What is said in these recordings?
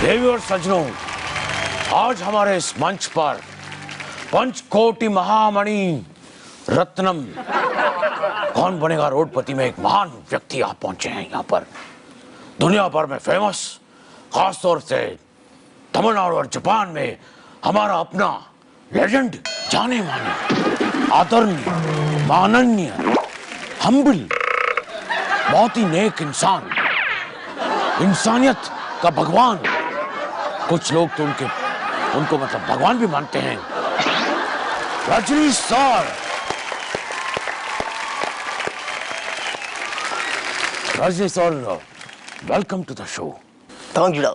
देवी और सज्जनों, आज हमारे इस मंच पर पंचकोटि महामणि रत्नम कौन बनेगा रोडपति में एक महान व्यक्ति आप पहुंचे हैं यहाँ पर। दुनिया भर में फेमस, खासतौर से तमिलनाडु और जापान में हमारा अपना लेजेंड, जाने माने, आदरणीय, माननीय, हम्बल, बहुत ही नेक इंसान, इंसानियत का भगवान। कुछ लोग तो उनको मतलब भगवान भी मानते हैं। Rajni sir, Rajni sir, welcome to the show. Thank you डा।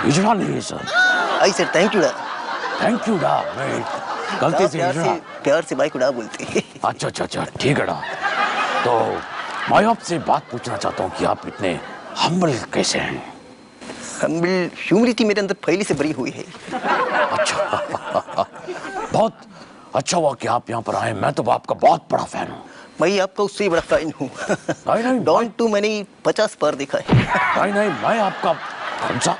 इजरा नहीं है sir. I sir thank you डा। थैंक यू डा, मैं गलती से इजरा। प्यार से भाई को डा बोलते हैं। अच्छा, ठीक है डा। तो मैं आपसे बात पूछना चाहता हूँ कि आप इतने हम्बल कैसे हैं? हम्बल ह्यूमिलिटी मेरे अंदर पहले से भरी हुई है। अच्छा, बहुत अच्छा हुआ कि आप यहाँ पर आए। मैं तो आपका बहुत बड़ा फैन हूँ। मैं आपका उससे बड़ा फैन हूँ। नहीं, डॉन टू मैंने 50 बार देखा है। नहीं, मैं आपका कौन सा?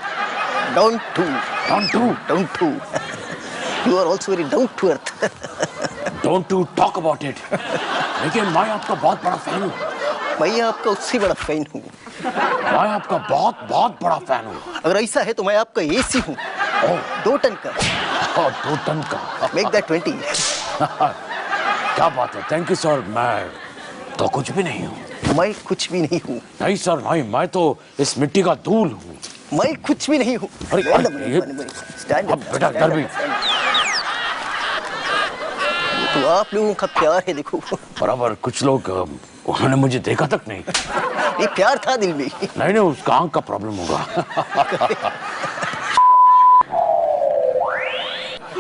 Don two. You are also very down to earth. Don't to talk about it. लेकिन मैं आपका बहुत बड़ा फैन हूँ। मैं आपका उससे बड़ा फैन हूँ। मैं आपका बहुत बड़ा फैन हूँ। अगर ऐसा है तो मैं आपका एसी हूँ। 2 टन का। 2 टन का। Make that 20. क्या बात है, थैंक यू सर। मैं तो कुछ भी नहीं हूँ। मैं कुछ भी नहीं हूँ। नहीं सर, नहीं, मैं तो इस मिट्टी का धूल हूँ। मैं कुछ भी नहीं हूँ। अरे बेटा डर भी। तो आप लोगों का प्यार है देखो। बराबर, कुछ लोग उन्होंने मुझे देखा तक नहीं। ये प्यार था दिल में। नहीं, उसका आंख का प्रॉब्लम होगा।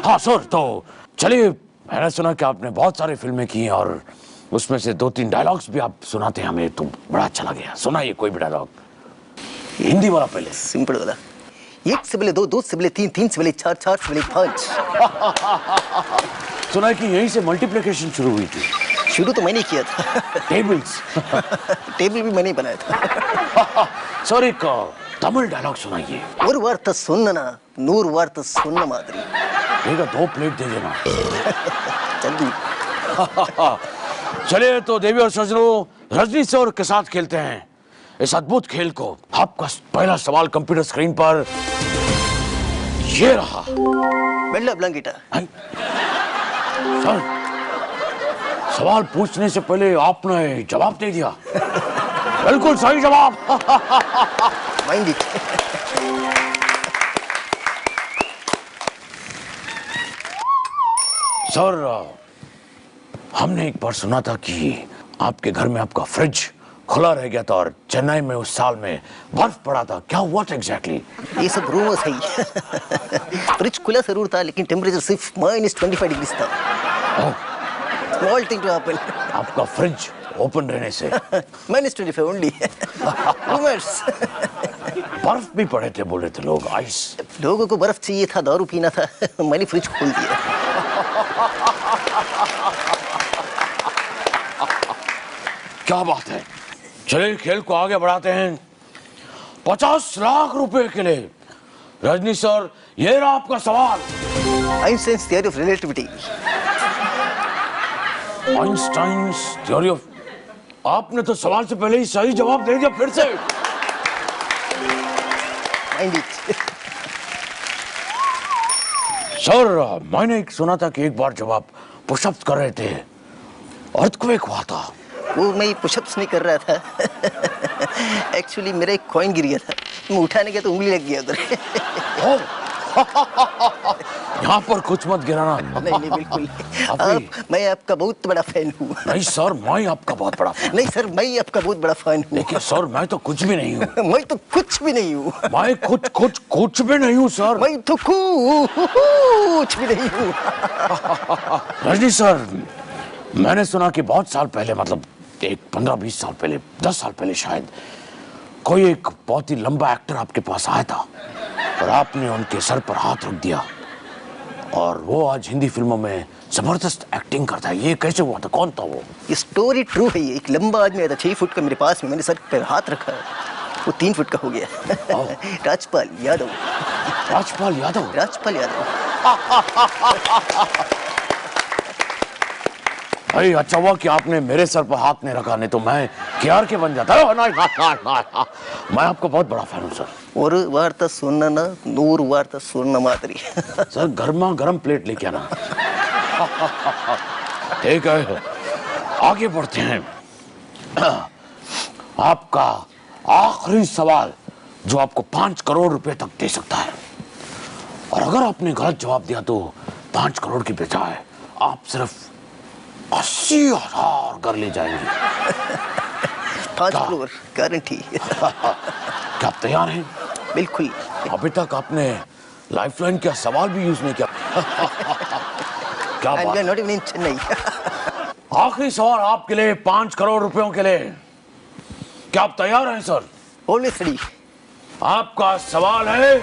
हाँ सर, तो चलिए, मैंने सुना कि आपने बहुत सारी फिल्में की और उसमें से 2-3 डायलॉग्स भी आप सुनाते हैं हमें, तो बड़ा अच्छा लगे। सुनाइए कोई भी डायलॉग, हिंदी वाला पहले। सिंपल वाला। 1 से पहले 2, 2 से पहले 3, 3 से पहले 4, 4 से पहले 5। सुना है कि यहीं से मल्टीप्लिकेशन शुरू हुई थी। शुरू तो मैंने किया था। टेबल्स। टेबल भी मैंने बनाया था। सर, एक तमिल डायलॉग सुनाइए। और वार्ता सुनना, 100 वार्ता सुनना मादरी। देखा, 2 प्लेट दे देना। जल्दी। चलिए, तो देवी और सज्जनों, रजनी सर के साथ खेलते हैं इस अद्भुत खेल को। आपका पहला सवाल कंप्यूटर स्क्रीन पर ये रहा। बेल्ला ब्लैंकेटा। सर, सवाल पूछने से पहले आपने जवाब दे दिया। बिल्कुल सही जवाब। Mind it. सर, हमने एक बार सुना था कि आपके घर में आपका फ्रिज खुला रह गया था और चेन्नई में उस साल में बर्फ पड़ा था। क्या हुआ था एग्जैक्टली? ये सब रूमर्स है। फ्रिज खुला जरूर था, लेकिन टेम्परेचर सिर्फ -25 डिग्री था। Small thing to happen. आपका फ्रिज ओपन रहने से -25 ओनली। रूमर्स। बर्फ भी पड़े थे, बोले थे लोग, आइस। लोगों को बर्फ चाहिए था, दारू पीना था। मैंने फ्रिज खोल दिया। क्या बात है। चलिए, खेल को आगे बढ़ाते हैं 50 लाख रुपए के लिए। रजनी सर, ये रहा आपका सवाल। Einstein's theory of relativity. Einstein's theory of. आपने तो सवाल से पहले ही सही जवाब दे दिया फिर से। Mind it. सर, मैंने सुना था कि एक बार जब आप पुशअप्स कर रहे थे, अर्थक्वेक हुआ था। वो मैं पुशअप्स नहीं कर रहा था। एक्चुअली मेरा एक कॉइन गिर गया था, मैं उठाने गया तो उंगली लग गया उधर। यहाँ पर कुछ मत गिराना। नहीं, बिल्कुल। मैं आपका बहुत बड़ा फैन हूँ। नहीं सर, मैं आपका बहुत बड़ा फैन। नहीं सर, मैं आपका बहुत बड़ा फैन हूँ। लेकिन सर, मैं तो कुछ भी नहीं हूँ। मैं तो कुछ भी नहीं हूँ। मैं कुछ भी नहीं हूँ सर। मैं तो कुछ भी नहीं हूँ। रजनी सर, मैंने सुना कि बहुत साल पहले, मतलब एक 15-20 साल पहले, 10 साल पहले शायद, कोई एक बहुत ही लंबा एक्टर आपके पास आया था और आपने उनके सर पर हाथ रख दिया और वो आज हिंदी फिल्मों में जबरदस्त एक्टिंग करता है। ये कैसे हुआ था? कौन था वो? ये स्टोरी ट्रू है। एक लंबा आदमी आया था, 6 फुट का, मेरे पास में, मैंने सर पर हाथ रखा वो 3 फुट का हो गया। राजपाल यादव। राजपाल यादव। राजपाल यादव। भाई अच्छा हुआ कि आपने मेरे सर पर हाथ नहीं रखा, नहीं तो मैं केआर के बन जाता। मैं आपका बहुत बड़ा फैन हूँ सर। और वार्ता सुनना ना, 100 वार्ता सुनना मादरी। सर गर्मा गर्म प्लेट लेके आना। ठीक है, आगे बढ़ते हैं। आपका आखिरी सवाल जो आपको 5 करोड़ रुपए तक दे सकता है, और अगर आपने गलत जवाब दिया तो 5 करोड़ की बजाय आप सिर्फ 80,000 कर ले जाएंगे। 5 करोड़ गारंटी। क्या आप तैयार हैं? बिल्कुल। अभी तक आपने लाइफलाइन का सवाल भी यूज नहीं किया। क्या बात? Not even in Chennai. आखिरी सवाल आपके लिए 5 करोड़ रुपयों के लिए। क्या आप तैयार हैं सर? Always ready. आपका सवाल है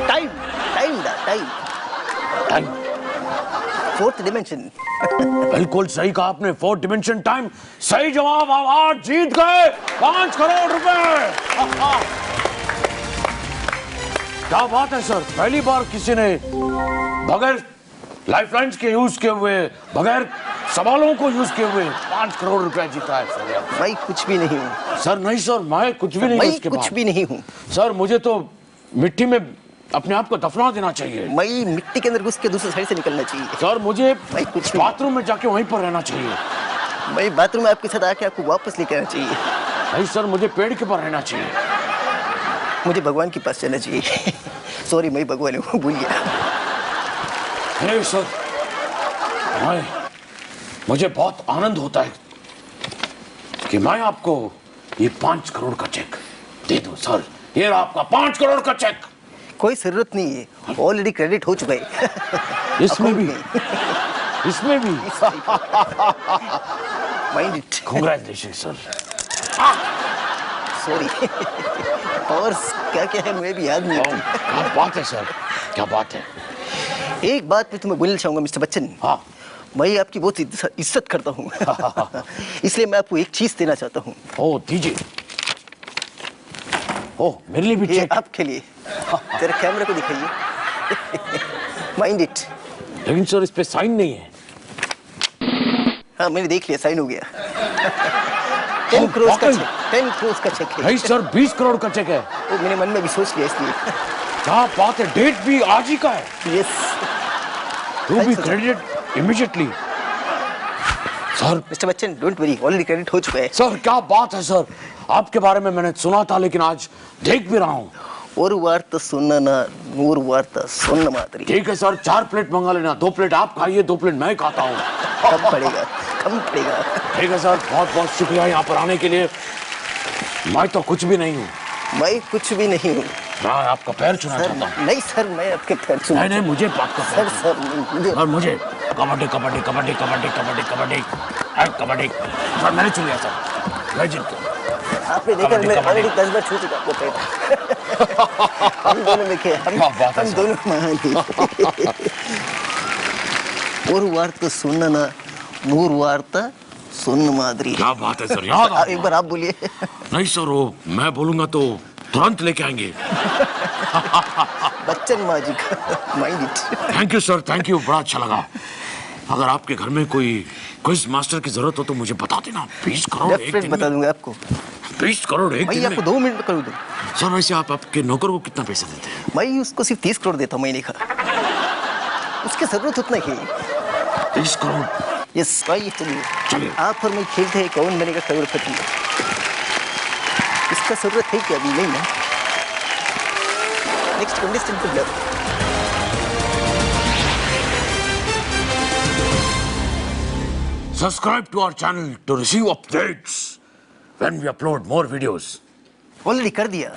time time time. 4th dimension. बिल्कुल सही कहा आपने, 4th डिमेंशन टाइम। सही जवाब, आप जीत गए 5 करोड़ रुपए। क्या बात है सर, पहली बार किसी ने बगैर लाइफलाइंस के यूज किए हुए, बगैर सवालों को यूज किए हुए 5 करोड़ रुपए जीता है सर। मैं कुछ भी नहीं हूँ सर। नहीं सर, मैं कुछ भी नहीं हूँ इसके कुछ बाद। भी नहीं हूँ सर मुझे तो मिट्टी में अपने आप को दफना देना चाहिए। मैं मिट्टी के अंदर घुस के दूसरी साइड से निकलना चाहिए। सर मुझे मैं कुछ भी बाथरूम में जाके वहीं पर रहना चाहिए। मैं बाथरूम में आपके साथ आके आपको वापस लेके आना चाहिए। नहीं सर, मुझे पेड़ के पर रहना चाहिए। मुझे भगवान के पास चलना चाहिए। सॉरी, मैं भगवान हूँ, भूल गया। नहीं सर, मुझे बहुत आनंद होता है कि मैं आपको ये 5 करोड़ का चेक दे दूं सर। ये रहा आपका 5 करोड़ का चेक। कोई जरूरत नहीं है, ऑलरेडी क्रेडिट हो चुका है। इसमें भी इसमें भी mind it. Congratulation sir. Sorry. Powers क्या क्या है मुझे भी याद नहीं आती। क्या बात है सर, क्या बात है। एक बात मैं तुम्हें बोलना चाहूंगा मिस्टर बच्चन। हाँ। मैं आपकी बहुत इज्जत करता हूँ। इसलिए मैं आपको एक चीज देना चाहता हूँ। ओ दीजिए। ओ मेरे लिए भी ये चेक। आपके लिए। तेरे कैमरे को दिखाइए। Mind it. लेकिन सर इस पे साइन नहीं है। हाँ मैंने देख लिया, साइन हो गया। 10 करोड़ का चेक। 10 करोड़ का चेक है। नहीं सर, 20 करोड़ का चेक है। वो मैंने मन में भी सोच लिया इसलिए। क्या बात है, डेट भी आज ही का है। Yes. To be credited immediately. Sir mister Bachchan don't worry, already credit हो चुका है। सर क्या बात है सर, आपके बारे में मैंने सुना था लेकिन आज देख भी रहा हूँ। और वार्ता सुनना ना, 100 वार्ता सुनना मात्री। ठीक है सर, 4 प्लेट मंगा लेना, 2 प्लेट आप खाइए, 2 प्लेट मैं खाता हूँ। कम पड़ेगा, कम पड़ेगा। ठीक है सर, बहुत बहुत शुक्रिया यहाँ पर आने के लिए। मैं तो कुछ भी नहीं हूँ। मैं कुछ भी नहीं हूँ। मैं आपका पैर छूना सर चाहता हूँ। नहीं सर, मैं आपके पैर छूना। नहीं मुझे आपका पैर सर मुझे सर, मुझे कबड्डी कबड्डी कबड्डी कबड्डी कबड्डी कबड्डी कबड्डी सर मैंने छू लिया सर, मैं जीत गया। आपने देखा मैं ऑलरेडी 10 बार छू चुका आपको पैर। हम दोनों में क्या, हम दोनों महान हैं। और वार्ता सुनना ना, 100 वार्ता सुन मादरी। क्या बात है सर, याद आ एक बार आप बोलिए। नहीं सर, वो मैं बोलूंगा तो तुरंत लेके आएंगे। बच्चन माजी का mind it. Thank you sir, thank you, बड़ा अच्छा लगा। अगर आपके घर में कोई क्विज मास्टर की जरूरत हो तो मुझे बता देना। 20 करोड़ एक दिन बता दूंगा आपको। 20 करोड़ एक दिन मैं आपको 2 मिनट में कर दूं। सर वैसे आप आपके नौकर को कितना पैसा देते हैं? मैं उसको सिर्फ 30 करोड़ देता हूँ महीने का। उसकी जरूरत उतना ही। 30 करोड़? यस भाई, चलिए चलिए। आप और मैं खेलते हैं कौन बनेगा करोड़पति। इसका जरूरत है क्या? अभी नहीं ना। नेक्स्ट कंटेस्टेंट को बुलाओ। Subscribe to our channel to receive updates when we upload more videos. Already कर दिया।